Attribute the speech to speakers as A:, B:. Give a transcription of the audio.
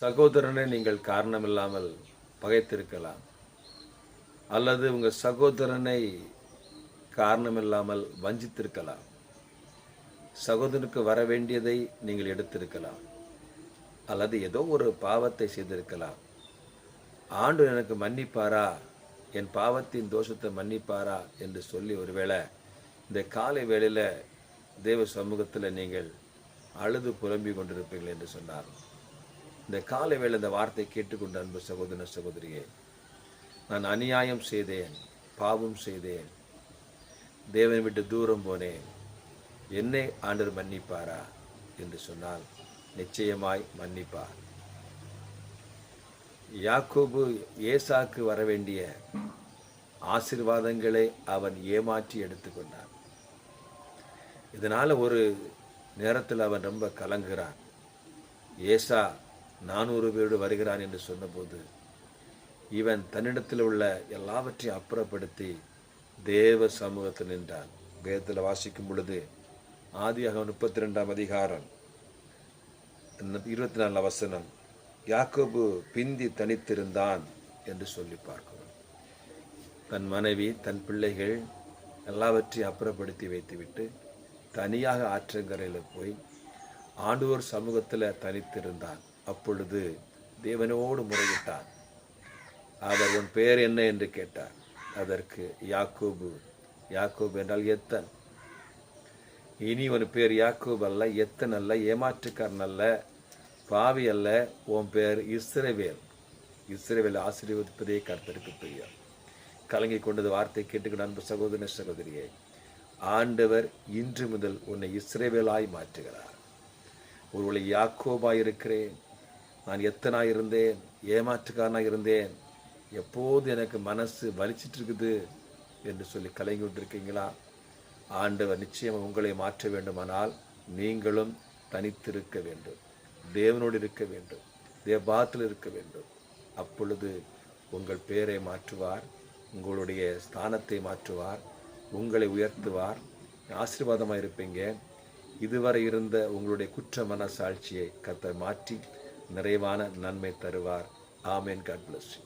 A: சகோதரனை நீங்கள் காரணமில்லாமல் பகைத்திருக்கலாம், அல்லது உங்கள் சகோதரனை காரணமில்லாமல் வஞ்சித்திருக்கலாம். சகோதரனுக்கு வர வேண்டியதை நீங்கள் எடுத்திருக்கலாம், அல்லது ஏதோ ஒரு பாவத்தை செய்திருக்கலாம். ஆண்டவர் எனக்கு மன்னிப்பாரா, என் பாவத்தின் தோஷத்தை மன்னிப்பாரா என்று சொல்லி ஒருவேளை இந்த காலை வேளையில் தேவ சமூகத்தில் நீங்கள் அழுது புலம்பிக் கொண்டிருப்பீர்கள் என்று சொன்னார். இந்த காலை வேளை இந்த வார்த்தை கேட்டுக்கொண்ட அன்பு சகோதர சகோதரியே, நான் அநியாயம் செய்தேன், பாவம் செய்தேன், தேவனை விட்டு தூரம் போனேன், என்னை ஆண்டவர் மன்னிப்பாரா என்று சொன்னால் நிச்சயமாய் மன்னிப்பார். யாக்கோபு ஏசாக்கு வர வேண்டிய ஆசீர்வாதங்களை அவன் ஏமாற்றி எடுத்துக்கொண்டான். இதனால ஒரு நேரத்தில் அவன் ரொம்ப கலங்குகிறான். ஏசா 400 பேரோடு வருகிறான் என்று சொன்னபோது இவன் தன்னிடத்தில் உள்ள எல்லாவற்றையும் அப்புறப்படுத்தி தேவ சமூகத்தில் நின்றான். வேதத்தில் வாசிக்கும் பொழுது ஆதியாகமம் 32ஆம் அதிகாரம் 24 வசனம், யாக்கோபு பிந்தி தனித்திருந்தான் என்று சொல்லி பார்க்கிறோம். தன் மனைவி, தன் பிள்ளைகள் எல்லாவற்றையும் அப்புறப்படுத்தி வைத்துவிட்டு தனியாக ஆற்றங்கரையில் போய் ஆண்டவர் சமூகத்தில் தனித்திருந்தான். அப்பொழுது தேவனோடு முறையிட்டான். அவர் உன் பெயர் என்ன என்று கேட்டார். அதற்கு யாக்கோபு. யாக்கோபு என்றால் எத்தன். இனி உன் பேர் யாக்கோபு அல்ல, எத்தன் அல்ல, ஏமாற்றுக்காரன் அல்ல, பாவி அல்ல, உன் பேர் இஸ்ரவேல். இஸ்ரவேல் ஆசீர்வதிப்பதே கர்த்தருக்கு பிரியம். கலங்கி கொண்டது வார்த்தை கேட்டுக்கொண்ட அன்பு சகோதர சகோதரியே, ஆண்டவர் இன்று முதல் உன்னை இஸ்ரவேலாய் மாற்றுகிறார். ஒருவேளை யாக்கோபாய் இருக்கிறேன், நான் எத்தனாய் இருந்தேன், ஏமாற்றுக்காரனாக இருந்தேன், எப்போது எனக்கு மனசு வலிச்சிட்டு இருக்குது என்று சொல்லி கலங்கி கொண்டிருக்கீங்களா? ஆண்டவர் நிச்சயம் உங்களை மாற்ற வேண்டுமானால் நீங்களும் தனித்திருக்க வேண்டும், தேவனோடு இருக்க வேண்டும், தேவபாத்தில் இருக்க வேண்டும். அப்பொழுது உங்கள் பெயரை மாற்றுவார், உங்களுடைய ஸ்தானத்தை மாற்றுவார், உங்களை உயர்த்துவார், ஆசீர்வாதமாக இருப்பீங்க. இதுவரை இருந்த உங்களுடைய குற்ற மனசாட்சியை கர்த்தர் மாற்றி நிறைவான நன்மை தருவார். ஆமென். God bless you.